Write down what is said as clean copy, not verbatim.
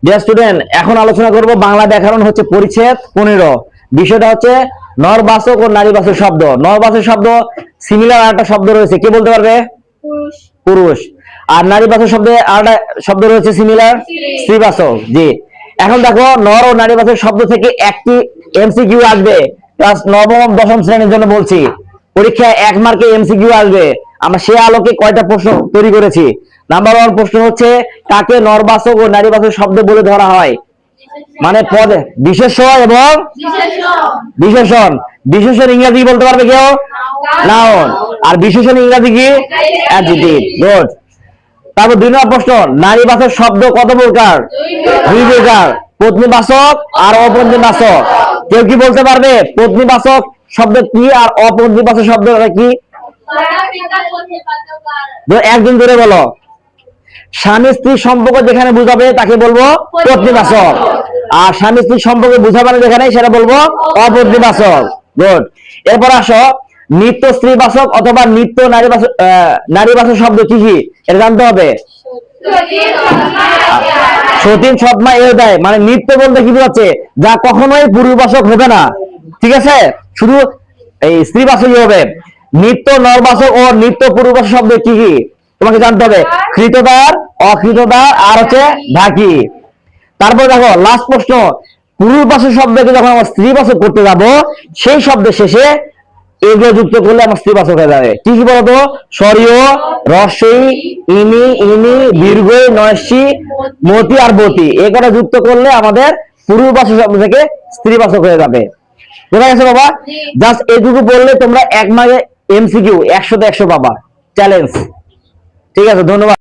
Dear student, এখন আলোচনা করব বাংলা ব্যাকরণ হচ্ছে পরিচ্ছেদ 15। বিষয়টা হচ্ছে নরবাচক ও নারীবাচক শব্দ। নরবাচক শব্দ সিমিলার আরেকটা শব্দ রয়েছে, কে বলতে পারবে? পুরুষ। আর নারীবাচক শব্দে আরেকটা শব্দ রয়েছে সিমিলার, স্ত্রীবাচক। জি, এখন দেখো নর ও নারীবাচক শব্দ থেকে একটি এমসিকিউ আসবে ক্লাস নবম দশম শ্রেণীর জন্য বলছি। পরীক্ষায় 1 মার্কে এমসিকিউ আসবে। আমরা সে আলোকে কয়টা প্রশ্ন তৈরি করেছি। নাম্বার 1 প্রশ্ন হচ্ছে, কাকে নরবাচক ও নারীবাচক শব্দ বলে ধরা হয়? মানে পদে বিশেষ্য এবং বিশেষণ। বিশেষণ ইংরেজি বলতে পারবে কেউ? নাউন। আর বিশেষণ ইংরেজি কি? অ্যাডজেক্টিভ। গুড। তারপর 2 নম্বর প্রশ্ন, নারীবাচক শব্দ কত প্রকার? 2 প্রকার, পত্নীবাচক আর অপত্নীবাচক। কেউ কি বলতে পারবে পত্নীবাচক শব্দ কি আর অপত্নীবাচক শব্দ কি? একজন ধরে বলো। স্বামী স্ত্রী সম্পর্ক যেখানে বুঝাবে তাকে বলবো পত্নীবাচক, আর স্বামী স্ত্রী সম্পর্কে বুঝাবে যেখানে সেটা বলবো অপত্নীবাচক। গুড। এরপর আসো, নিত্য স্ত্রীবাচক অথবা নিত্য নারীবাচক নারীবাচক শব্দ কি কি এটা জানতে হবে। সতীন সৎমা এর দেয়, মানে নিত্য বলতে কি বোঝাচ্ছে? যা কখনোই পুরুষবাচক হবে না, ঠিক আছে, শুধু এই স্ত্রীবাচকই হবে। নিত্য নরবাচক ও নিত্য পুরুষবাচক শব্দ কি কি তোমাকে জানতে হবে। কৃতদার, অকৃতদার আর হচ্ছে ঢাকি। তারপর দেখো লাস্ট প্রশ্ন, পুরুষবাচক শব্দকে যখন আমরা স্ত্রীবাচক করতে যাব সেই শব্দের শেষে এগুলো যুক্ত করলে আমার স্ত্রীবাচক হয়ে যাবে। কি কি বলতো? স্বরীয়, রস্যই, ইনি, ইনি, দীর্ঘ, নয়সী, মতি আর বতি, এ কটা যুক্ত করলে আমাদের পুরুষবাচক শব্দ থেকে স্ত্রীবাচক হয়ে যাবে। বোঝা গেছে বাবা? জাস্ট এইটুকু বললে তোমরা 1 মার্কে এমসিকিউ 100 তে 100 পাবা। চ্যালেঞ্জ। ঠিক আছে, ধন্যবাদ।